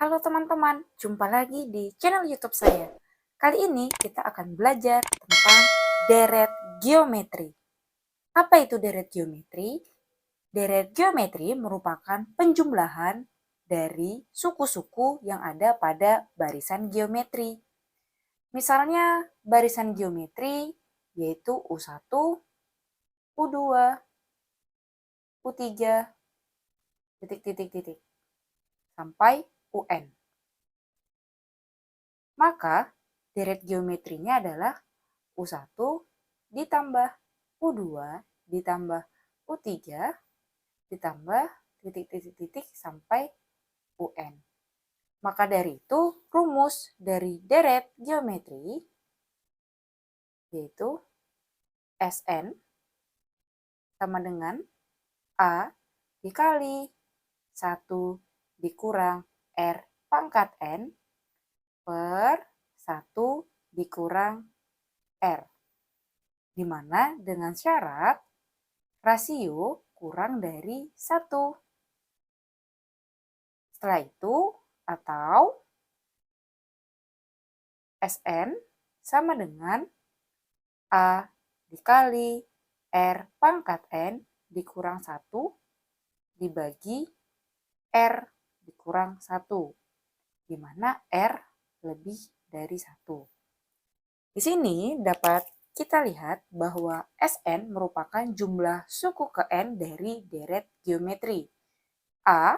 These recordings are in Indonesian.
Halo teman-teman, jumpa lagi di channel YouTube saya. Kali ini kita akan belajar tentang deret geometri. Apa itu deret geometri? Deret geometri merupakan penjumlahan dari suku-suku yang ada pada barisan geometri. Misalnya barisan geometri yaitu U1, U2, U3, titik-titik-titik, sampai UN. Maka deret geometrinya adalah U1 ditambah U2 ditambah U3 ditambah titik-titik-titik sampai UN. Maka dari itu rumus dari deret geometri yaitu Sn sama dengan A dikali 1 dikurang R pangkat N per 1 dikurang R. Di mana dengan syarat rasio kurang dari 1. Setelah itu, atau Sn sama dengan A dikali R pangkat N dikurang 1 dibagi R dikurang 1, di mana R lebih dari 1. Di sini dapat kita lihat bahwa Sn merupakan jumlah suku ke N dari deret geometri. A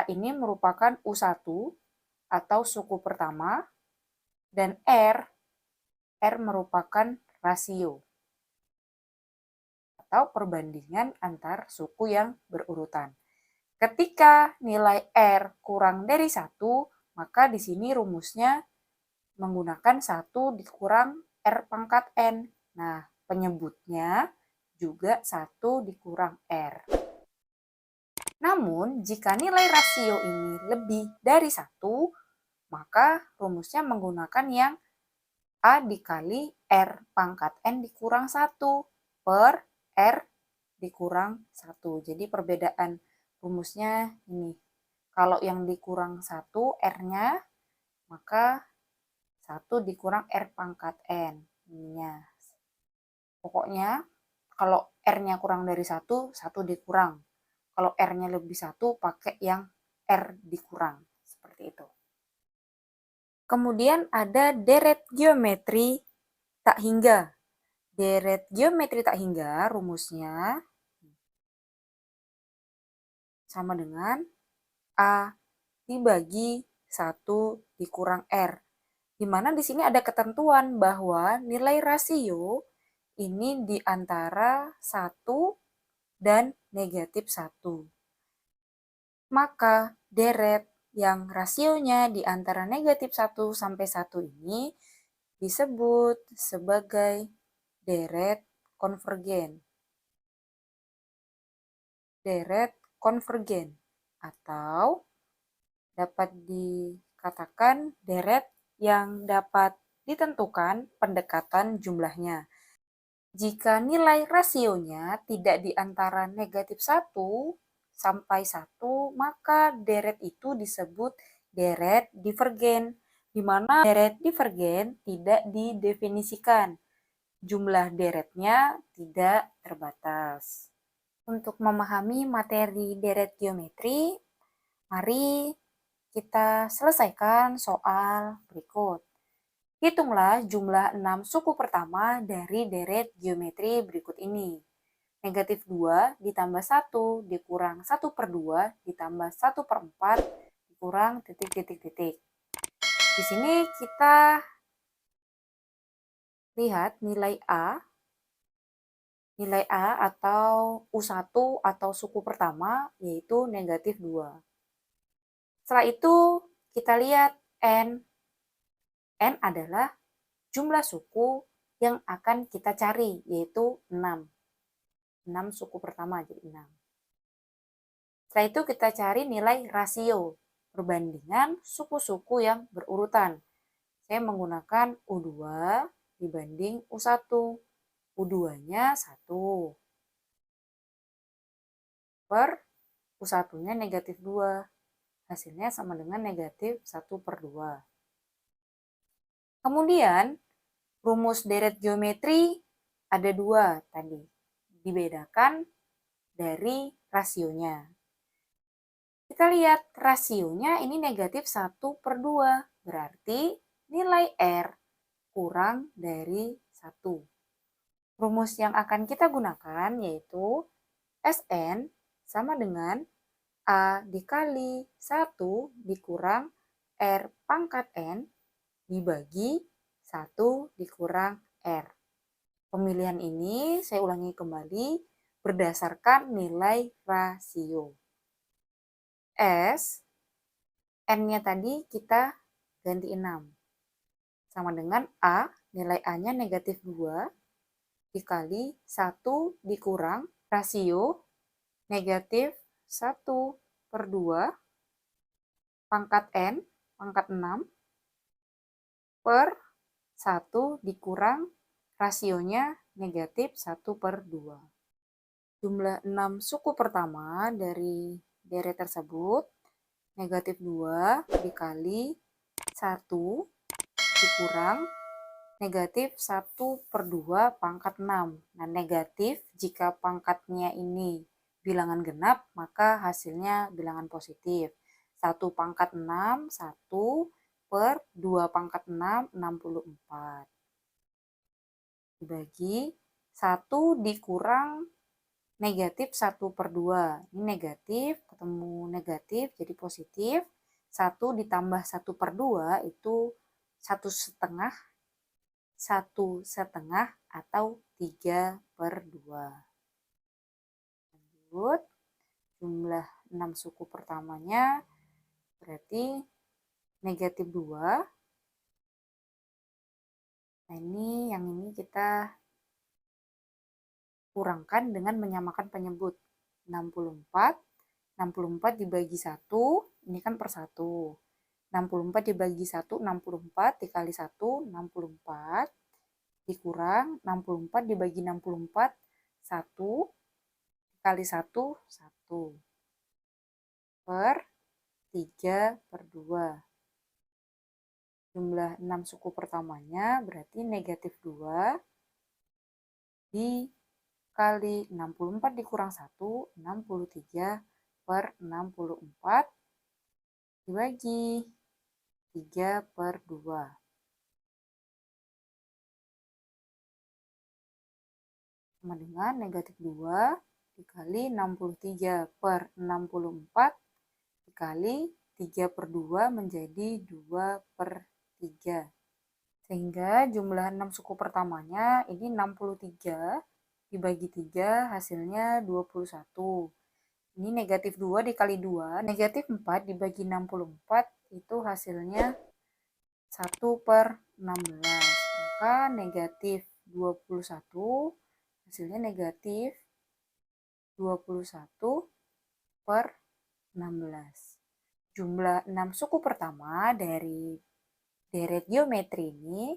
ini merupakan U1 atau suku pertama, dan R merupakan rasio atau perbandingan antar suku yang berurutan. Ketika nilai R kurang dari 1, maka di sini rumusnya menggunakan 1 dikurang R pangkat N. Nah, penyebutnya juga 1 dikurang R. Namun, jika nilai rasio ini lebih dari 1, maka rumusnya menggunakan yang A dikali R pangkat N dikurang 1 per R dikurang 1. Jadi perbedaan rumusnya ini. Kalau yang dikurang 1 R-nya, maka 1 dikurang R pangkat N. Ininya. Pokoknya kalau R-nya kurang dari 1, 1 dikurang. Kalau R-nya lebih 1, pakai yang R dikurang. Seperti itu. Kemudian ada deret geometri tak hingga. Deret geometri tak hingga rumusnya sama dengan A dibagi 1 dikurang R. Di mana di sini ada ketentuan bahwa nilai rasio ini di antara 1 dan negatif 1. Maka deret yang rasionya di antara negatif 1 sampai 1 ini disebut sebagai deret konvergen. Deret konvergen atau dapat dikatakan deret yang dapat ditentukan pendekatan jumlahnya. Jika nilai rasionya tidak di antara negatif 1 sampai 1, maka deret itu disebut deret divergen, di mana deret divergen tidak didefinisikan. Jumlah deretnya tidak terbatas. Untuk memahami materi deret geometri, mari kita selesaikan soal berikut. Hitunglah jumlah 6 suku pertama dari deret geometri berikut ini. Negatif 2 ditambah 1 dikurang 1 per 2 ditambah 1 per 4 dikurang titik-titik-titik. Di sini kita lihat nilai A atau U1 atau suku pertama yaitu negatif 2. Setelah itu kita lihat N. N adalah jumlah suku yang akan kita cari yaitu 6. 6 suku pertama jadi 6. Setelah itu kita cari nilai rasio perbandingan suku-suku yang berurutan. Saya menggunakan U2 dibanding U1. U2-nya 1 per U1-nya negatif 2. hasilnya sama dengan negatif 1/2. Kemudian, rumus deret geometri ada 2 tadi. Dibedakan dari rasionya. Kita lihat rasionya ini negatif 1/2. Berarti nilai R kurang dari 1. Rumus yang akan kita gunakan yaitu Sn sama dengan A dikali 1 dikurang R pangkat N dibagi 1 dikurang R. Pemilihan ini saya ulangi kembali berdasarkan nilai rasio. S, N-nya tadi kita ganti 6. Sama dengan A, nilai A-nya negatif 2 dikali 1 dikurang rasio negatif 1/2 pangkat N, pangkat 6 per 1 dikurang rasionya negatif 1/2. Jumlah 6 suku pertama dari deret tersebut negatif 2 dikali 1 dikurang negatif 1/2 pangkat 6. Nah, negatif jika pangkatnya ini bilangan genap, maka hasilnya bilangan positif. 1 pangkat 6, 1 per 2 pangkat 6, 64. Dibagi 1 dikurang negatif 1/2. Ini negatif, ketemu negatif, jadi positif. 1 ditambah 1/2 itu 1/2. 1/2 atau 3/2. Lanjut, jumlah 6 suku pertamanya berarti negatif 2. Nah, yang ini kita kurangkan dengan menyamakan penyebut. 64 dibagi 1, ini kan per 1. 64 dibagi 1, 64 dikali 1, 64. Dikurang 64 dibagi 64, 1 dikali 1, 1 per 3/2. Jumlah 6 suku pertamanya berarti negatif 2 dikali 64 dikurang 1, 63/64 dibagi 3/2. Sama dengan negatif 2 dikali 63/64 dikali 3/2 menjadi 2/3. Sehingga jumlah 6 suku pertamanya ini 63 dibagi 3 hasilnya 21. Ini negatif 2 dikali 2, negatif 4 dibagi 64 itu hasilnya 1/16. Maka negatif 21 hasilnya negatif 21/16. Jumlah 6 suku pertama dari deret geometri ini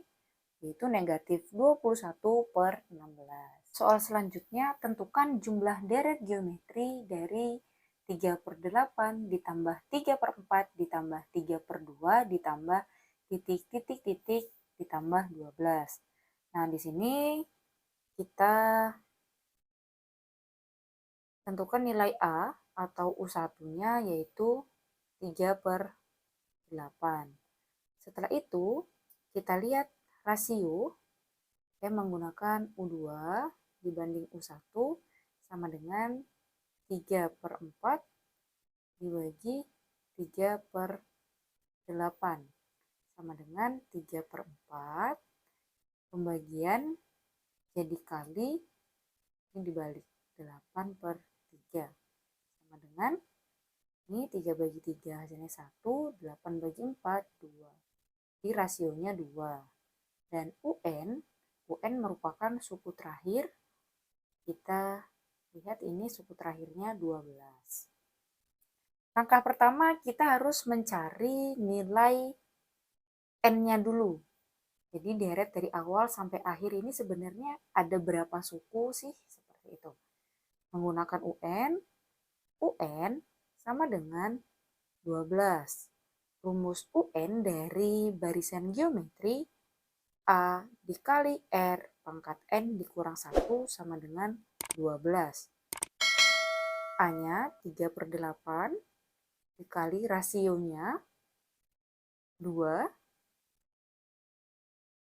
yaitu negatif 21/16. Soal selanjutnya, tentukan jumlah deret geometri dari 3/8 ditambah 3/4 ditambah 3/2 ditambah titik ditambah 12. Nah, di sini kita tentukan nilai A atau U1-nya yaitu 3/8. Setelah itu, kita lihat rasio. Saya menggunakan U2 dibanding U1 sama dengan 3/4 dibagi 3/8 sama dengan 3/4 pembagian jadi kali ini dibalik 8/3 sama dengan ini 3 bagi 3 hasilnya 1, 8 bagi 4 2. Jadi rasionya 2. Dan UN merupakan suku terakhir. Kita lihat ini suku terakhirnya 12. Langkah pertama kita harus mencari nilai N-nya dulu. Jadi deret dari awal sampai akhir ini sebenarnya ada berapa suku sih? Seperti itu. Menggunakan UN sama dengan 12. Rumus UN dari barisan geometri A dikali R pangkat N dikurang 1 sama dengan 12. A-nya 3/8 dikali rasionya 2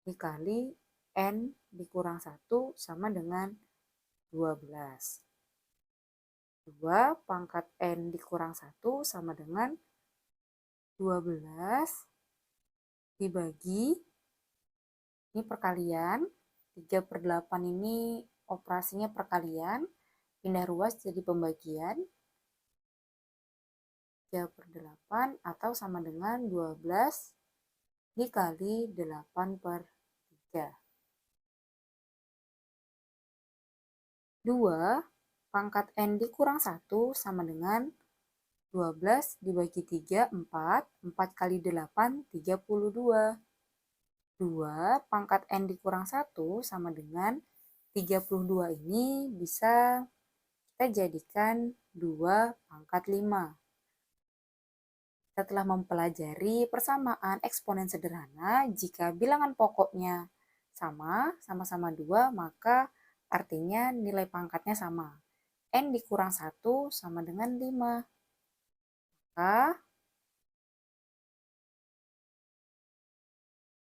dikali N dikurang 1 sama dengan 12. 2 pangkat N dikurang 1 sama dengan 12 dibagi, ini perkalian, 3/8 ini operasinya perkalian, pindah ruas jadi pembagian, 3/8 atau sama dengan 12 dikali 8/3. 2 pangkat N dikurang 1 sama dengan 12 dibagi 3, 4. 4 kali 8, 32. 2 pangkat N dikurang 1 sama dengan 32 ini bisa kita jadikan 2 pangkat 5. Kita telah mempelajari persamaan eksponen sederhana. Jika bilangan pokoknya sama-sama 2, maka artinya nilai pangkatnya sama. N dikurang 1 sama dengan 5. Maka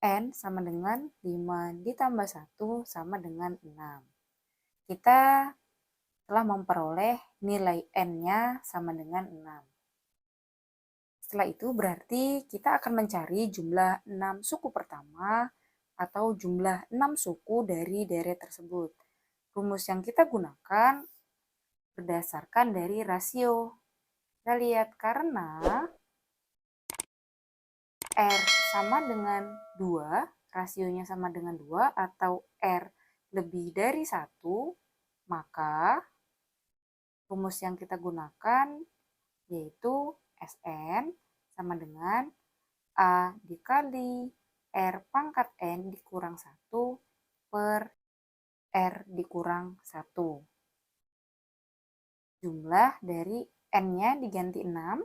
N sama dengan 5 ditambah 1 sama dengan 6. Kita telah memperoleh nilai N-nya sama dengan 6. Setelah itu berarti kita akan mencari jumlah 6 suku pertama atau jumlah 6 suku dari deret tersebut. Rumus yang kita gunakan berdasarkan dari rasio. Kita lihat karena R sama dengan 2, rasionya sama dengan 2 atau R lebih dari 1, maka rumus yang kita gunakan yaitu Sn sama dengan A dikali R pangkat N dikurang 1 per R dikurang 1. Jumlah dari N-nya diganti 6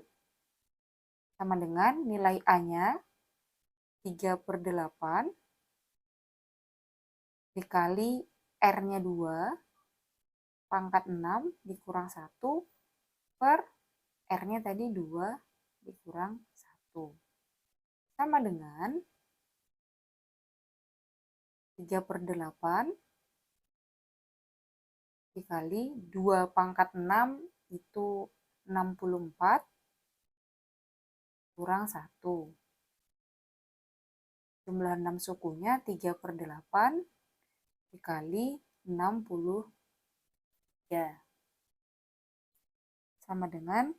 sama dengan nilai A-nya 3/8 dikali R-nya 2 pangkat 6 dikurang 1 per R-nya tadi 2 dikurang 1. Sama dengan 3/8 dikali 2 pangkat 6 itu 64 kurang 1. Jumlah 6 sukunya 3/8 dikali 63. Sama dengan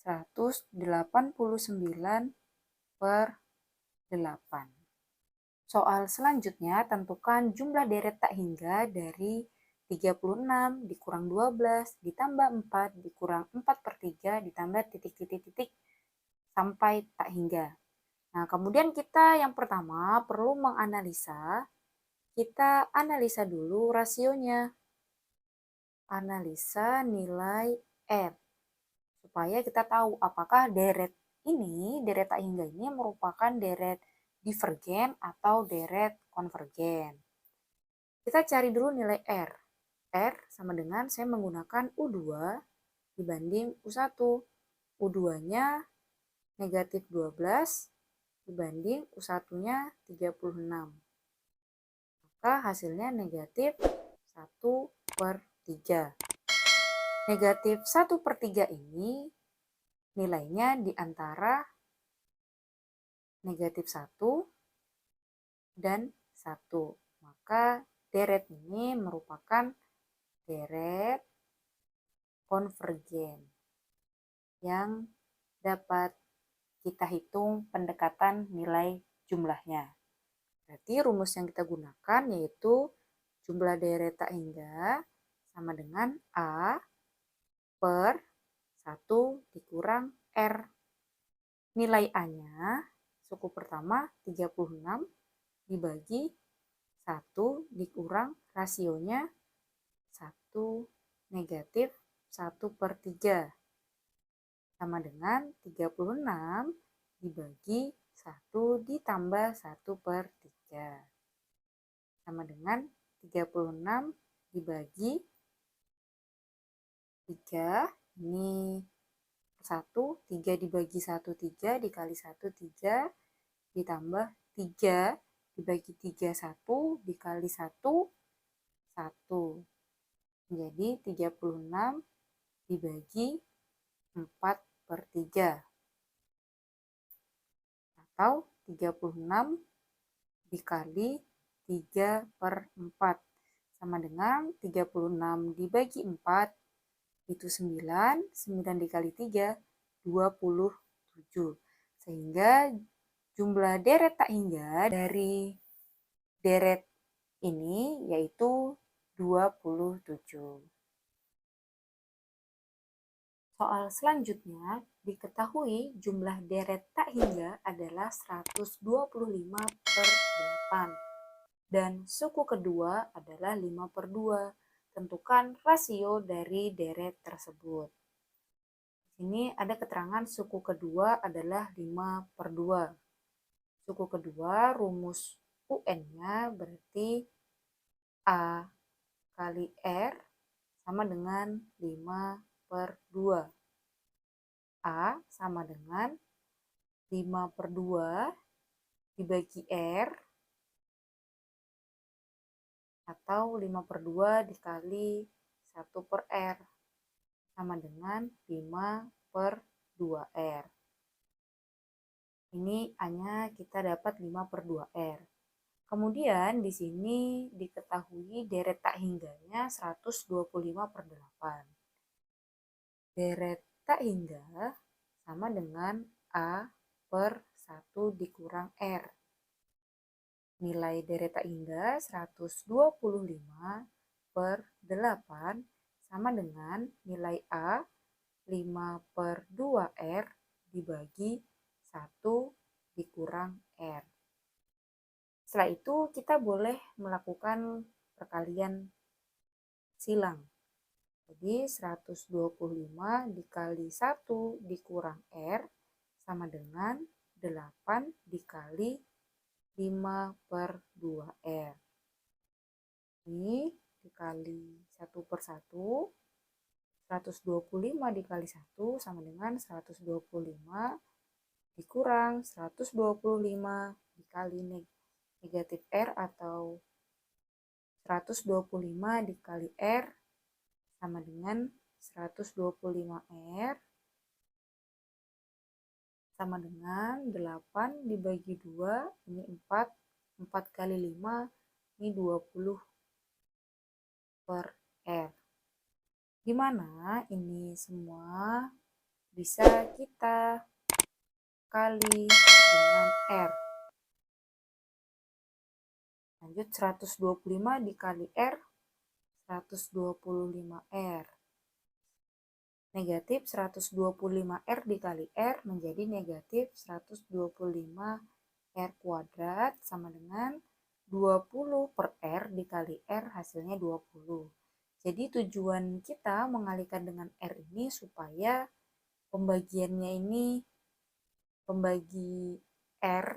189/8. Soal selanjutnya, tentukan jumlah deret tak hingga dari 36 dikurang 12 ditambah 4 dikurang 4/3 ditambah titik-titik-titik sampai tak hingga. Nah, kemudian kita yang pertama perlu menganalisa. Kita analisa dulu rasionya. Analisa nilai R. Supaya kita tahu apakah deret tak hingga ini merupakan deret divergen atau deret konvergen. Kita cari dulu nilai R. R sama dengan saya menggunakan U2 dibanding U1. U2-nya negatif 12 dibanding U1-nya 36. Maka hasilnya negatif 1/3. Negatif 1/3 ini nilainya di antara negatif 1 dan 1. Maka deret ini merupakan deret konvergen yang dapat kita hitung pendekatan nilai jumlahnya. Berarti rumus yang kita gunakan yaitu jumlah deret tak hingga sama dengan A per 1 dikurang R. Nilai A-nya suku pertama 36 dibagi 1 dikurang rasionya 1 negatif 1/3. sama dengan 36 dibagi 1 ditambah 1/3. Sama dengan 36 dibagi 3, ini 1, 3 dibagi 1, 3, dikali 1, 3, ditambah 3 dibagi 3, 1, dikali 1, 1. Jadi 36 dibagi 4/3. Atau 36 dikali 3/4. Sama dengan 36 dibagi 4 itu 9, 9 dikali 3, 27. Sehingga jumlah deret tak hingga dari deret ini yaitu 27. Soal selanjutnya, diketahui jumlah deret tak hingga adalah 125/8 dan suku kedua adalah 5/2. Tentukan rasio dari deret tersebut. Ini ada keterangan suku kedua adalah 5/2. Suku kedua rumus UN-nya berarti A kali R sama dengan 5/2. A sama dengan 5/2 dibagi R atau 5/2 dikali 1/R sama dengan 5/2R. Ini A-nya kita dapat 5/2R. Kemudian di sini diketahui deret tak hingganya 125/8. Deret tak hingga sama dengan A per 1 dikurang R. Nilai deret tak hingga 125/8 sama dengan nilai A 5/2R dibagi 1 dikurang R. Setelah itu kita boleh melakukan perkalian silang. Jadi 125 dikali 1 dikurang R sama dengan 8 dikali 5/2R. Ini dikali 1/1. 125 dikali 1 sama dengan 125 dikurang 125 dikali negatif R atau 125 dikali R sama dengan 125R sama dengan 8 dibagi 2, ini 4, 4 kali 5, ini 20/R. Di mana ini semua bisa kita kali dengan R. Lanjut 125 dikali R, 125R. Negatif 125R dikali R menjadi negatif 125R kuadrat sama dengan 20/R dikali R hasilnya 20. Jadi tujuan kita mengalihkan dengan R ini supaya pembagiannya ini, pembagi R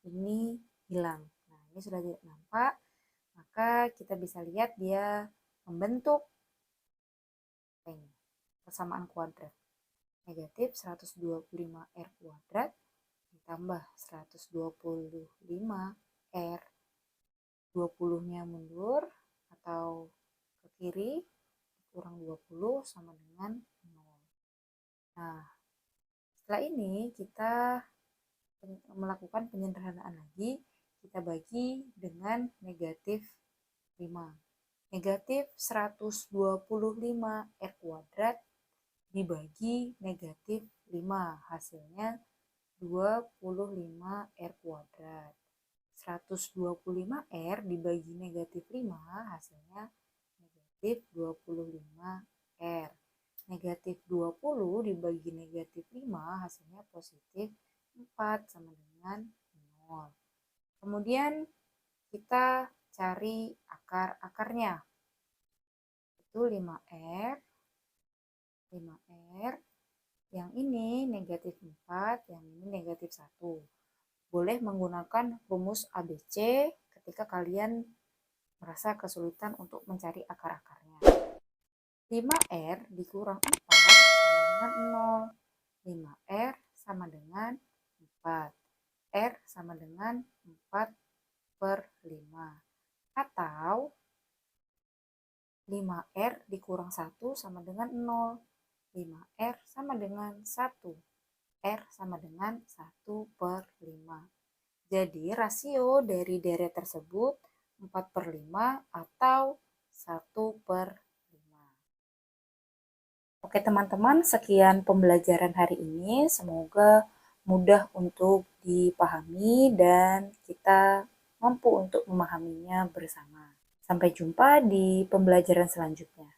ini hilang. Nah, ini sudah tidak nampak, maka kita bisa lihat dia membentuk persamaan kuadrat. Negatif 125R kuadrat ditambah 125R. 20-nya mundur atau ke kiri, kurang 20 sama dengan 0. Nah, setelah ini kita melakukan penyederhanaan lagi. Kita bagi dengan negatif 5. Negatif 125R kuadrat dibagi negatif 5. Hasilnya 25R kuadrat. 125R dibagi negatif 5 hasilnya negatif 25R. Negatif 20 dibagi negatif 5 hasilnya positif 4 sama dengan 0. Kemudian kita cari akar-akarnya. Itu 5R, 5R, Yang ini negatif 4, yang ini negatif 1. Boleh menggunakan rumus ABC ketika kalian merasa kesulitan untuk mencari akar-akarnya. 5R dikurang 4 sama dengan 0. 5R sama dengan 4. R sama dengan 4 per 5. Atau 5R dikurang 1 sama dengan 0. 5R sama dengan 1. R sama dengan 1 per 5. Jadi rasio dari deret tersebut 4 per 5 atau 1 per 5. Oke teman-teman, sekian pembelajaran hari ini. Semoga mudah untuk dipahami dan kita mampu untuk memahaminya bersama. Sampai jumpa di pembelajaran selanjutnya.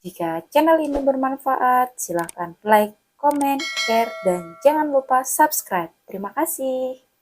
Jika channel ini bermanfaat, silakan like, komen, share, dan jangan lupa subscribe. Terima kasih.